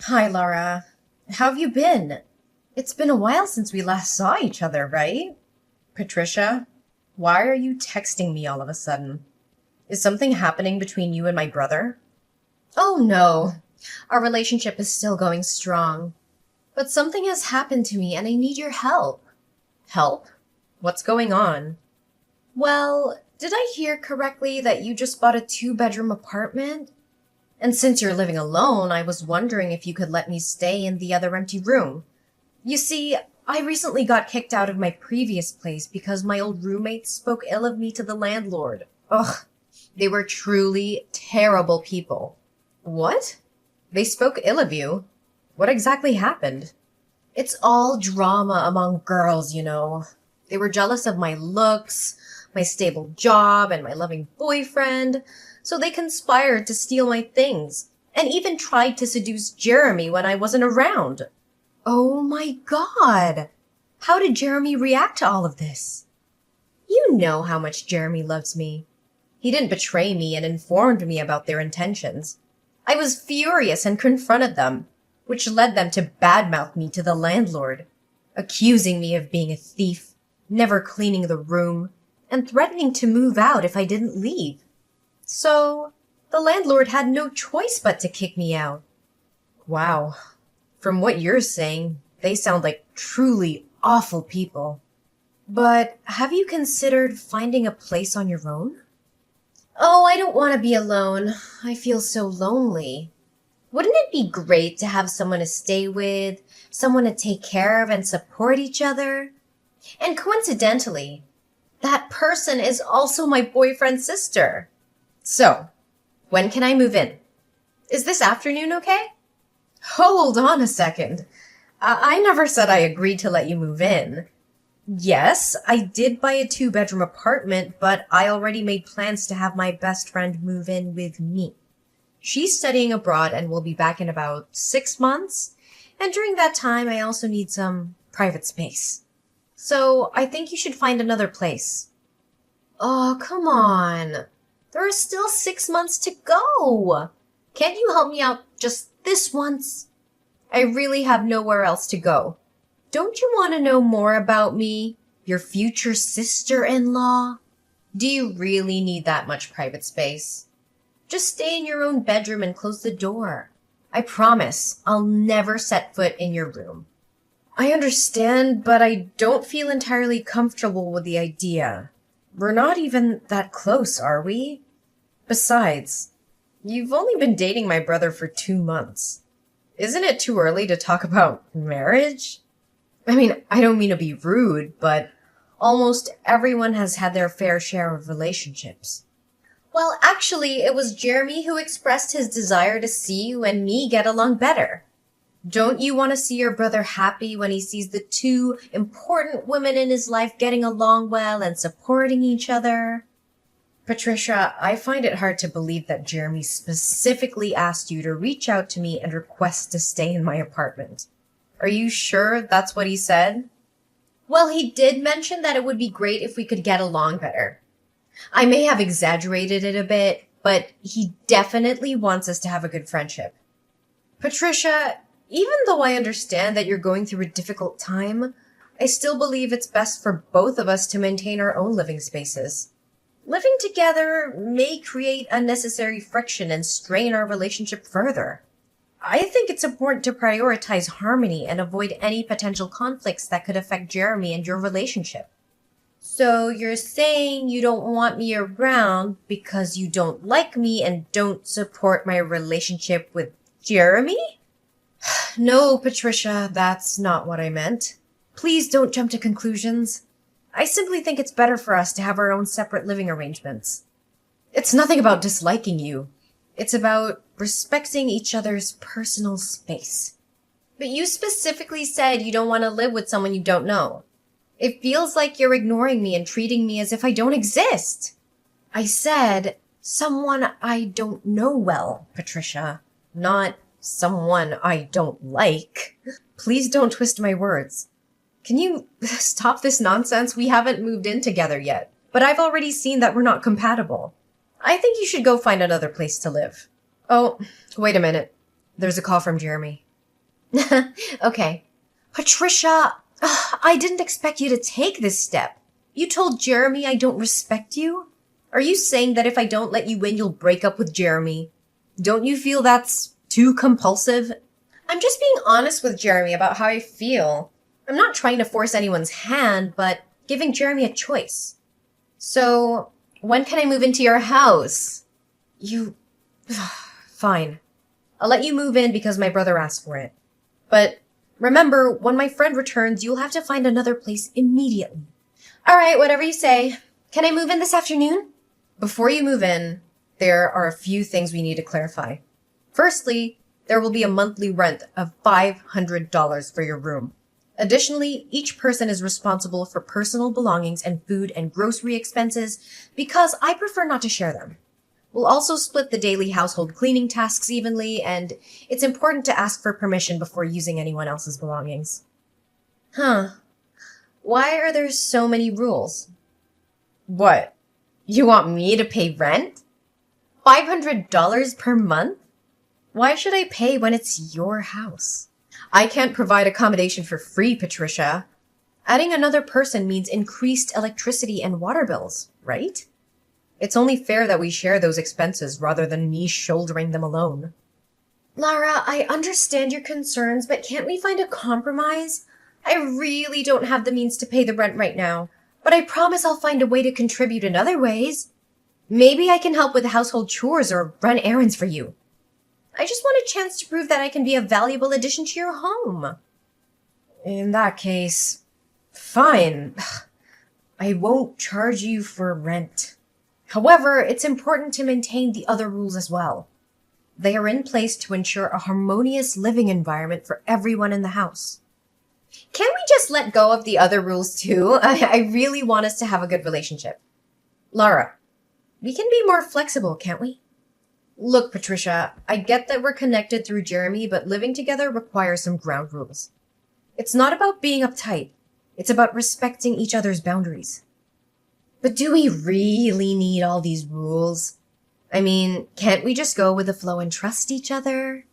Hi, Laura. How have you been? It's been a while since we last saw each other, right? Patricia, why are you texting me all of a sudden? Is something happening between you and my brother? Oh, no. Our relationship is still going strong. But something has happened to me and I need your help. Help? What's going on? Well, did I hear correctly that you just bought a two-bedroom apartment? And since you're living alone, I was wondering if you could let me stay in the other empty room. You see, I recently got kicked out of my previous place because my old roommates spoke ill of me to the landlord. Ugh, they were truly terrible people. What? They spoke ill of you? What exactly happened? It's all drama among girls, you know. They were jealous of my looks, my stable job, and my loving boyfriend, so they conspired to steal my things, and even tried to seduce Jeremy when I wasn't around. Oh my god! How did Jeremy react to all of this? You know how much Jeremy loves me. He didn't betray me and informed me about their intentions. I was furious and confronted them, which led them to badmouth me to the landlord, accusing me of being a thief, never cleaning the room, and threatening to move out if I didn't leave. So, the landlord had no choice but to kick me out. Wow. From what you're saying, they sound like truly awful people. But have you considered finding a place on your own? Oh, I don't want to be alone. I feel so lonely. Wouldn't it be great to have someone to stay with, someone to take care of and support each other? And coincidentally, that person is also my boyfriend's sister. So, when can I move in? Is this afternoon okay? Hold on a second. I never said I agreed to let you move in. Yes, I did buy a two-bedroom apartment, but I already made plans to have my best friend move in with me. She's studying abroad and will be back in about 6 months, and during that time I also need some private space. So I think you should find another place. Oh, come on. There are still 6 months to go. Can't you help me out just this once? I really have nowhere else to go. Don't you want to know more about me, your future sister-in-law? Do you really need that much private space? Just stay in your own bedroom and close the door. I promise I'll never set foot in your room. I understand, but I don't feel entirely comfortable with the idea. We're not even that close, are we? Besides, you've only been dating my brother for 2 months. Isn't it too early to talk about marriage? I mean, I don't mean to be rude, but almost everyone has had their fair share of relationships. Well, actually, it was Jeremy who expressed his desire to see you and me get along better. Don't you want to see your brother happy when he sees the two important women in his life getting along well and supporting each other? Patricia, I find it hard to believe that Jeremy specifically asked you to reach out to me and request to stay in my apartment. Are you sure that's what he said? Well, he did mention that it would be great if we could get along better. I may have exaggerated it a bit, but he definitely wants us to have a good friendship. Patricia, even though I understand that you're going through a difficult time, I still believe it's best for both of us to maintain our own living spaces. Living together may create unnecessary friction and strain our relationship further. I think it's important to prioritize harmony and avoid any potential conflicts that could affect Jeremy and your relationship. So you're saying you don't want me around because you don't like me and don't support my relationship with Jeremy? No, Patricia, that's not what I meant. Please don't jump to conclusions. I simply think it's better for us to have our own separate living arrangements. It's nothing about disliking you. It's about respecting each other's personal space. But you specifically said you don't want to live with someone you don't know. It feels like you're ignoring me and treating me as if I don't exist. I said someone I don't know well, Patricia, not someone I don't like. Please don't twist my words. Can you stop this nonsense? We haven't moved in together yet, but I've already seen that we're not compatible. I think you should go find another place to live. Oh, wait a minute. There's a call from Jeremy. Okay. Patricia, I didn't expect you to take this step. You told Jeremy I don't respect you? Are you saying that if I don't let you in, you'll break up with Jeremy? Don't you feel that's too compulsive? I'm just being honest with Jeremy about how I feel. I'm not trying to force anyone's hand, but giving Jeremy a choice. So, when can I move into your house? You... Fine. I'll let you move in because my brother asked for it. But remember, when my friend returns, you'll have to find another place immediately. All right, whatever you say. Can I move in this afternoon? Before you move in, there are a few things we need to clarify. Firstly, there will be a monthly rent of $500 for your room. Additionally, each person is responsible for personal belongings and food and grocery expenses because I prefer not to share them. We'll also split the daily household cleaning tasks evenly, and it's important to ask for permission before using anyone else's belongings. Huh. Why are there so many rules? What? You want me to pay rent? $500 per month? Why should I pay when it's your house? I can't provide accommodation for free, Patricia. Adding another person means increased electricity and water bills, right? It's only fair that we share those expenses rather than me shouldering them alone. Lara, I understand your concerns, but can't we find a compromise? I really don't have the means to pay the rent right now, but I promise I'll find a way to contribute in other ways. Maybe I can help with household chores or run errands for you. I just want a chance to prove that I can be a valuable addition to your home. In that case, fine. I won't charge you for rent. However, it's important to maintain the other rules as well. They are in place to ensure a harmonious living environment for everyone in the house. Can't we just let go of the other rules too? I really want us to have a good relationship. Lara, we can be more flexible, can't we? Look, Patricia, I get that we're connected through Jeremy, but living together requires some ground rules. It's not about being uptight. It's about respecting each other's boundaries. But do we really need all these rules? I mean, can't we just go with the flow and trust each other?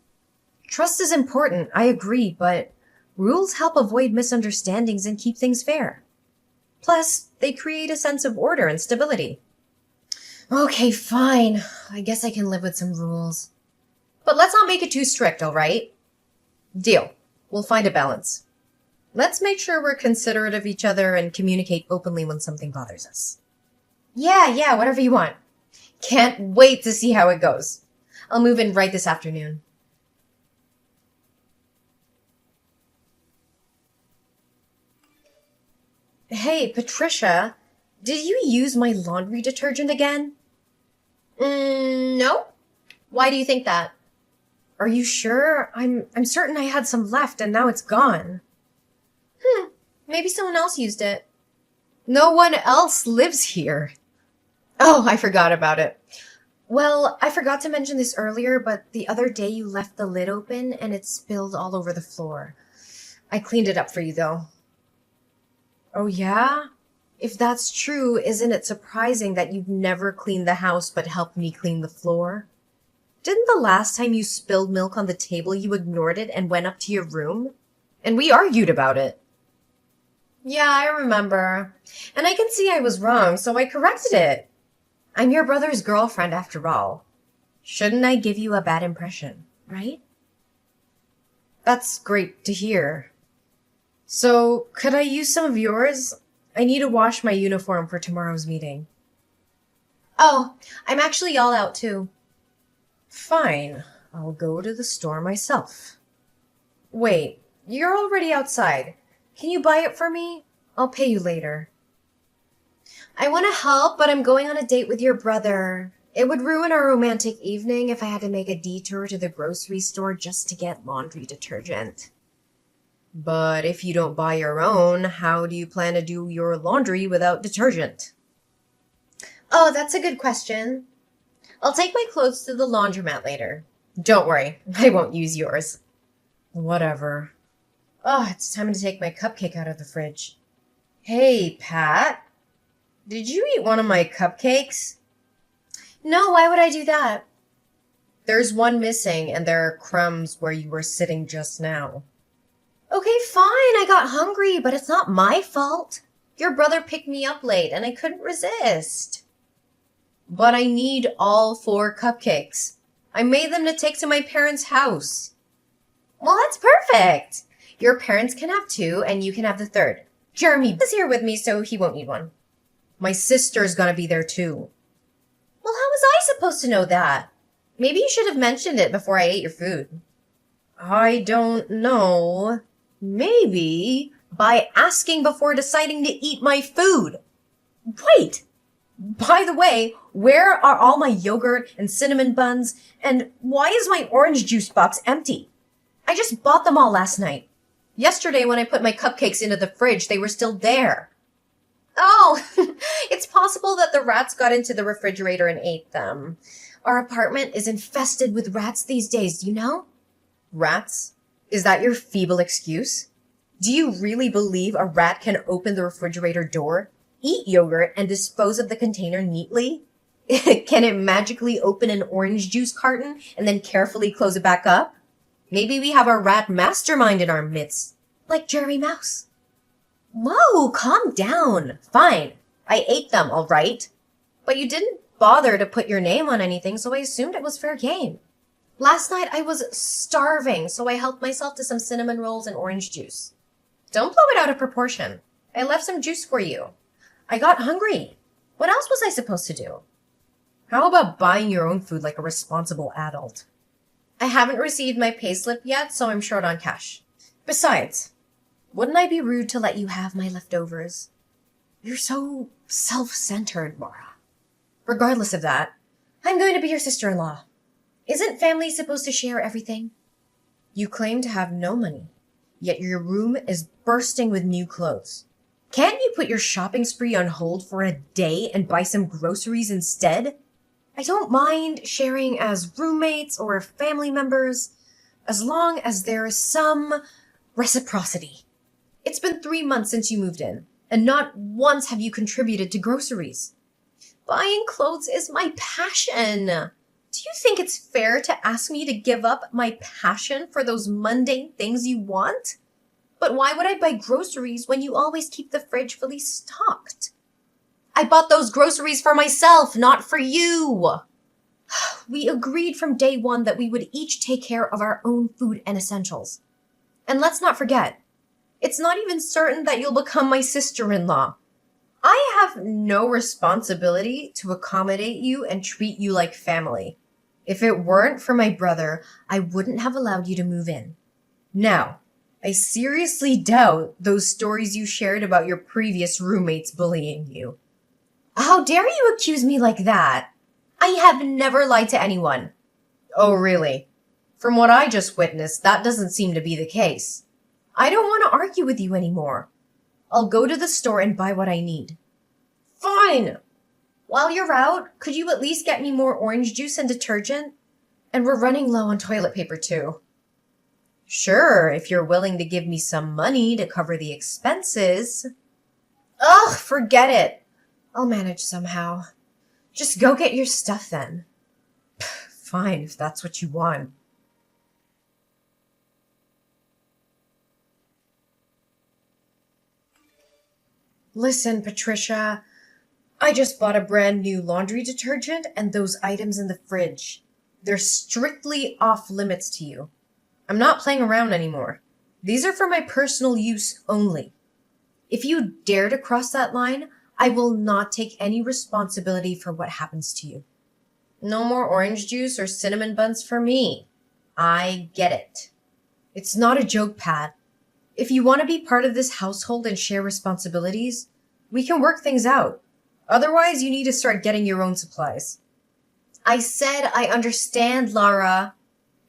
Trust is important, I agree, but rules help avoid misunderstandings and keep things fair. Plus, they create a sense of order and stability. Okay, fine. I guess I can live with some rules. But let's not make it too strict, all right? Deal. We'll find a balance. Let's make sure we're considerate of each other and communicate openly when something bothers us. Yeah, whatever you want. Can't wait to see how it goes. I'll move in right this afternoon. Hey, Patricia, did you use my laundry detergent again? No. Why do you think that? Are you sure? I'm certain I had some left and now it's gone. Maybe someone else used it. No one else lives here. Oh, I forgot about it. Well, I forgot to mention this earlier, but the other day you left the lid open and it spilled all over the floor. I cleaned it up for you though. Oh yeah? If that's true, isn't it surprising that you've never cleaned the house but helped me clean the floor? Didn't the last time you spilled milk on the table you ignored it and went up to your room? And we argued about it. Yeah, I remember. And I can see I was wrong, so I corrected it. I'm your brother's girlfriend after all. Shouldn't I give you a bad impression, right? That's great to hear. So, could I use some of yours? I need to wash my uniform for tomorrow's meeting. Oh, I'm actually all out too. Fine. I'll go to the store myself. Wait, you're already outside. Can you buy it for me? I'll pay you later. I want to help, but I'm going on a date with your brother. It would ruin our romantic evening if I had to make a detour to the grocery store just to get laundry detergent. But if you don't buy your own, how do you plan to do your laundry without detergent? Oh, that's a good question. I'll take my clothes to the laundromat later. Don't worry, I won't use yours. Whatever. Oh, it's time to take my cupcake out of the fridge. Hey, Pat. Did you eat one of my cupcakes? No, why would I do that? There's one missing, and there are crumbs where you were sitting just now. Okay, fine, I got hungry, but it's not my fault. Your brother picked me up late and I couldn't resist. But I need all 4 cupcakes. I made them to take to my parents' house. Well, that's perfect. Your parents can have 2 and you can have the third. Jeremy is here with me, so he won't need one. My sister's gonna be there too. Well, how was I supposed to know that? Maybe you should have mentioned it before I ate your food. I don't know. Maybe by asking before deciding to eat my food. Wait! By the way, where are all my yogurt and cinnamon buns? And why is my orange juice box empty? I just bought them all last night. Yesterday when I put my cupcakes into the fridge, they were still there. Oh, it's possible that the rats got into the refrigerator and ate them. Our apartment is infested with rats these days, you know? Rats? Is that your feeble excuse? Do you really believe a rat can open the refrigerator door, eat yogurt, and dispose of the container neatly? Can it magically open an orange juice carton and then carefully close it back up? Maybe we have a rat mastermind in our midst, like Jeremy Mouse. Whoa, calm down. Fine. I ate them, all right. But you didn't bother to put your name on anything, so I assumed it was fair game. Last night I was starving, so I helped myself to some cinnamon rolls and orange juice. Don't blow it out of proportion. I left some juice for you. I got hungry. What else was I supposed to do? How about buying your own food like a responsible adult? I haven't received my payslip yet, so I'm short on cash. Besides, wouldn't I be rude to let you have my leftovers? You're so self-centered, Laura. Regardless of that, I'm going to be your sister-in-law. Isn't family supposed to share everything? You claim to have no money, yet your room is bursting with new clothes. Can't you put your shopping spree on hold for a day and buy some groceries instead? I don't mind sharing as roommates or family members, as long as there is some reciprocity. It's been 3 months since you moved in, and not once have you contributed to groceries. Buying clothes is my passion. Do you think it's fair to ask me to give up my passion for those mundane things you want? But why would I buy groceries when you always keep the fridge fully stocked? I bought those groceries for myself, not for you. We agreed from day one that we would each take care of our own food and essentials. And let's not forget, it's not even certain that you'll become my sister-in-law. I have no responsibility to accommodate you and treat you like family. If it weren't for my brother, I wouldn't have allowed you to move in. Now, I seriously doubt those stories you shared about your previous roommates bullying you. How dare you accuse me like that? I have never lied to anyone. Oh, really? From what I just witnessed, that doesn't seem to be the case. I don't want to argue with you anymore. I'll go to the store and buy what I need. Fine! While you're out, could you at least get me more orange juice and detergent? And we're running low on toilet paper too. Sure, if you're willing to give me some money to cover the expenses. Ugh, forget it. I'll manage somehow. Just go get your stuff then. Fine, if that's what you want. Listen, Patricia, I just bought a brand new laundry detergent and those items in the fridge. They're strictly off limits to you. I'm not playing around anymore. These are for my personal use only. If you dare to cross that line, I will not take any responsibility for what happens to you. No more orange juice or cinnamon buns for me. I get it. It's not a joke, Pat. If you want to be part of this household and share responsibilities, we can work things out. Otherwise, you need to start getting your own supplies. I said I understand, Lara.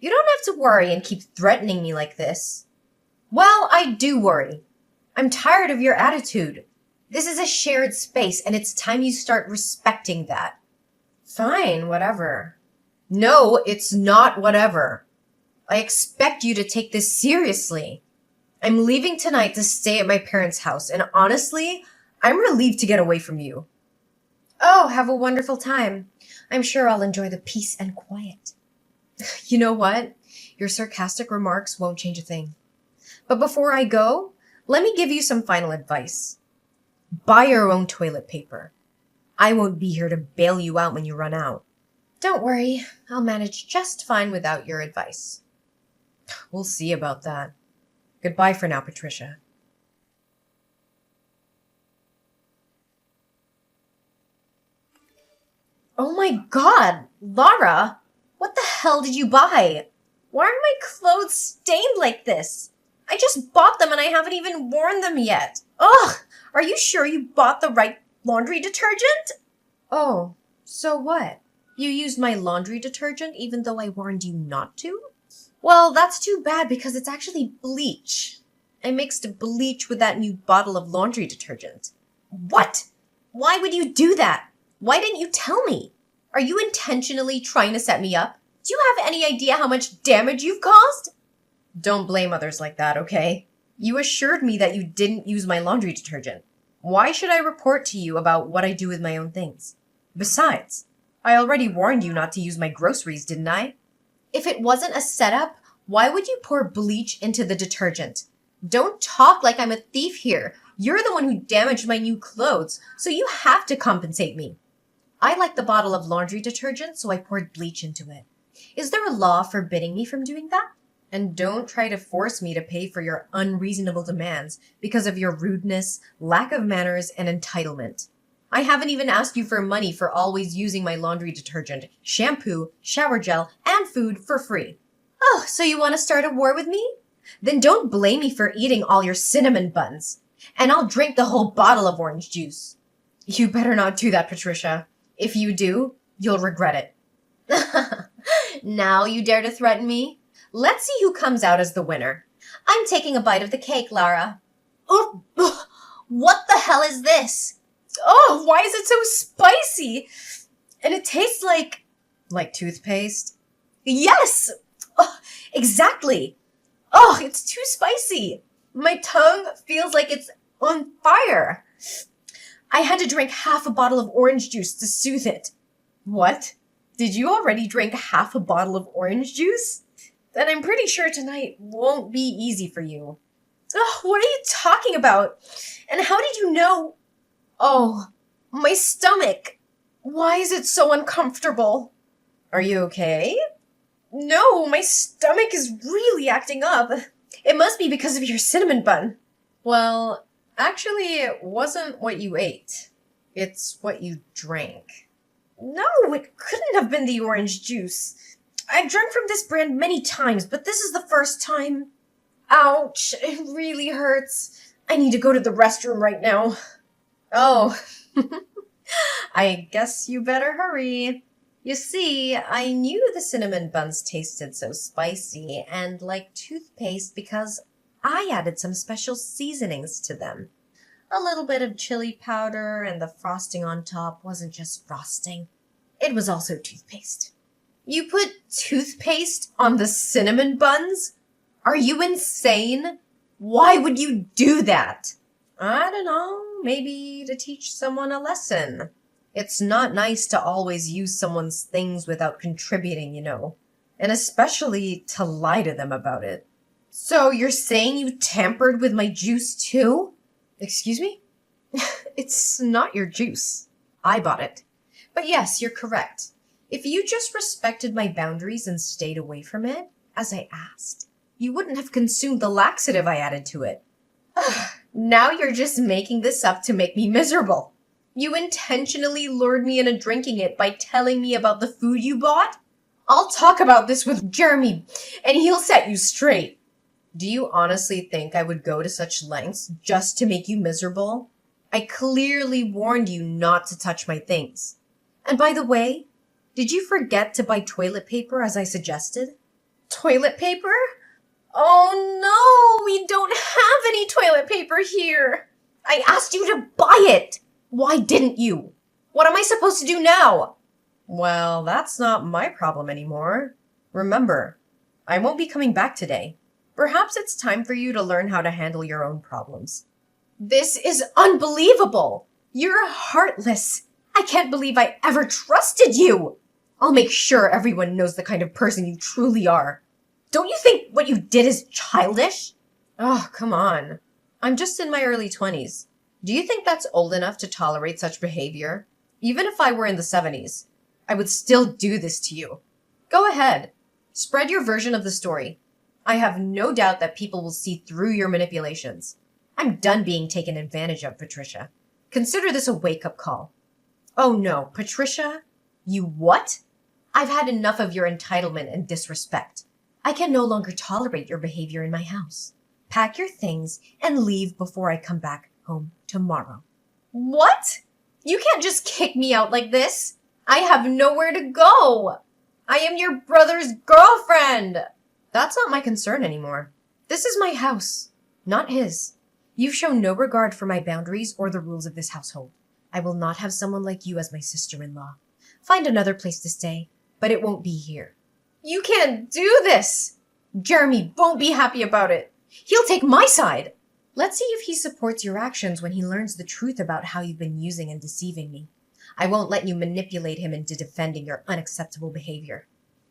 You don't have to worry and keep threatening me like this. Well, I do worry. I'm tired of your attitude. This is a shared space, and it's time you start respecting that. Fine, whatever. No, it's not whatever. I expect you to take this seriously. I'm leaving tonight to stay at my parents' house, and honestly, I'm relieved to get away from you. Oh, have a wonderful time. I'm sure I'll enjoy the peace and quiet. You know what? Your sarcastic remarks won't change a thing. But before I go, let me give you some final advice. Buy your own toilet paper. I won't be here to bail you out when you run out. Don't worry, I'll manage just fine without your advice. We'll see about that. Goodbye for now, Patricia. Oh my god, Lara! What the hell did you buy? Why are my clothes stained like this? I just bought them and I haven't even worn them yet. Ugh! Are you sure you bought the right laundry detergent? Oh, so what? You used my laundry detergent even though I warned you not to? Well, that's too bad because it's actually bleach. I mixed bleach with that new bottle of laundry detergent. What? Why would you do that? Why didn't you tell me? Are you intentionally trying to set me up? Do you have any idea how much damage you've caused? Don't blame others like that, okay? You assured me that you didn't use my laundry detergent. Why should I report to you about what I do with my own things? Besides, I already warned you not to use my groceries, didn't I? If it wasn't a setup, why would you pour bleach into the detergent? Don't talk like I'm a thief here. You're the one who damaged my new clothes, so you have to compensate me. I like the bottle of laundry detergent, so I poured bleach into it. Is there a law forbidding me from doing that? And don't try to force me to pay for your unreasonable demands because of your rudeness, lack of manners, and entitlement. I haven't even asked you for money for always using my laundry detergent, shampoo, shower gel, and food for free. Oh, so you want to start a war with me? Then don't blame me for eating all your cinnamon buns. And I'll drink the whole bottle of orange juice. You better not do that, Patricia. If you do, you'll regret it. Now you dare to threaten me? Let's see who comes out as the winner. I'm taking a bite of the cake, Lara. Oh, what the hell is this? Oh, why is it so spicy? And it tastes like... Like toothpaste? Yes! Oh, exactly. Oh, it's too spicy. My tongue feels like it's on fire. I had to drink half a bottle of orange juice to soothe it. What? Did you already drink half a bottle of orange juice? Then I'm pretty sure tonight won't be easy for you. Oh, what are you talking about? And how did you know? Oh, my stomach. Why is it so uncomfortable? Are you okay? No, my stomach is really acting up. It must be because of your cinnamon bun. Well, actually, it wasn't what you ate. It's what you drank. No, it couldn't have been the orange juice. I've drunk from this brand many times, but this is the first time. Ouch, it really hurts. I need to go to the restroom right now. Oh, I guess you better hurry. You see, I knew the cinnamon buns tasted so spicy and like toothpaste because I added some special seasonings to them. A little bit of chili powder and the frosting on top wasn't just frosting. It was also toothpaste. You put toothpaste on the cinnamon buns? Are you insane? Why would you do that? I don't know, maybe to teach someone a lesson. It's not nice to always use someone's things without contributing, you know, and especially to lie to them about it. So you're saying you tampered with my juice too? Excuse me? It's not your juice. I bought it. But yes, you're correct. If you just respected my boundaries and stayed away from it, as I asked, you wouldn't have consumed the laxative I added to it. Now you're just making this up to make me miserable. You intentionally lured me into drinking it by telling me about the food you bought? I'll talk about this with Jeremy, and he'll set you straight. Do you honestly think I would go to such lengths just to make you miserable? I clearly warned you not to touch my things. And by the way, did you forget to buy toilet paper as I suggested? Toilet paper? Oh no, we don't have any toilet paper here. I asked you to buy it. Why didn't you? What am I supposed to do now? Well, that's not my problem anymore. Remember, I won't be coming back today. Perhaps it's time for you to learn how to handle your own problems. This is unbelievable. You're heartless. I can't believe I ever trusted you. I'll make sure everyone knows the kind of person you truly are. Don't you think what you did is childish? Oh, come on. I'm just in my early 20s. Do you think that's old enough to tolerate such behavior? Even if I were in the 70s, I would still do this to you. Go ahead. Spread your version of the story. I have no doubt that people will see through your manipulations. I'm done being taken advantage of, Patricia. Consider this a wake-up call. Oh no, Patricia? You what? I've had enough of your entitlement and disrespect. I can no longer tolerate your behavior in my house. Pack your things and leave before I come back home tomorrow. What? You can't just kick me out like this. I have nowhere to go. I am your brother's girlfriend. That's not my concern anymore. This is my house, not his. You've shown no regard for my boundaries or the rules of this household. I will not have someone like you as my sister-in-law. Find another place to stay, but it won't be here. You can't do this! Jeremy won't be happy about it. He'll take my side. Let's see if he supports your actions when he learns the truth about how you've been using and deceiving me. I won't let you manipulate him into defending your unacceptable behavior.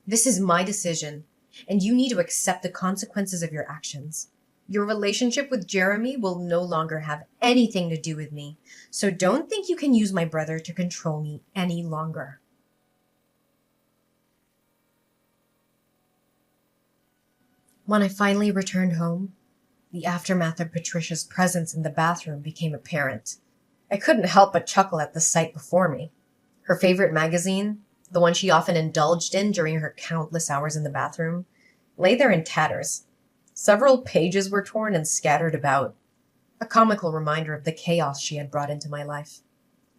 This is my decision, and you need to accept the consequences of your actions. Your relationship with Jeremy will no longer have anything to do with me, so don't think you can use my brother to control me any longer. When I finally returned home, the aftermath of Patricia's presence in the bathroom became apparent. I couldn't help but chuckle at the sight before me. Her favorite magazine, the one she often indulged in during her countless hours in the bathroom, lay there in tatters. Several pages were torn and scattered about, a comical reminder of the chaos she had brought into my life.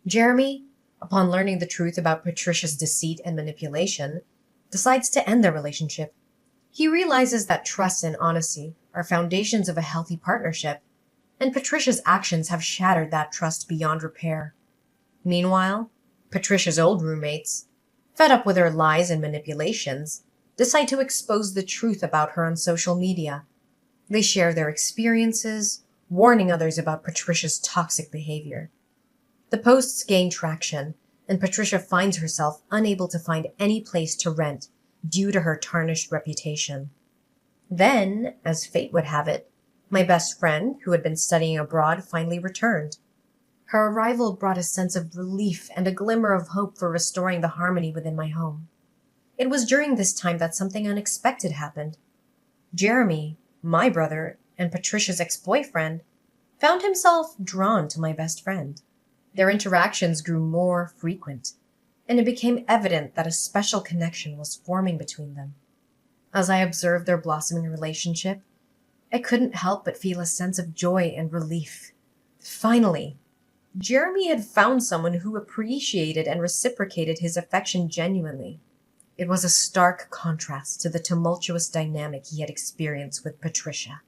Jeremy, upon learning the truth about Patricia's deceit and manipulation, decides to end their relationship. He realizes that trust and honesty are foundations of a healthy partnership, and Patricia's actions have shattered that trust beyond repair. Meanwhile, Patricia's old roommates, fed up with her lies and manipulations, decide to expose the truth about her on social media. They share their experiences, warning others about Patricia's toxic behavior. The posts gain traction, and Patricia finds herself unable to find any place to rent due to her tarnished reputation. Then, as fate would have it, my best friend, who had been studying abroad, finally returned. Her arrival brought a sense of relief and a glimmer of hope for restoring the harmony within my home. It was during this time that something unexpected happened. Jeremy, my brother, and Patricia's ex-boyfriend found himself drawn to my best friend. Their interactions grew more frequent, and it became evident that a special connection was forming between them. As I observed their blossoming relationship, I couldn't help but feel a sense of joy and relief. Finally, Jeremy had found someone who appreciated and reciprocated his affection genuinely. It was a stark contrast to the tumultuous dynamic he had experienced with Patricia.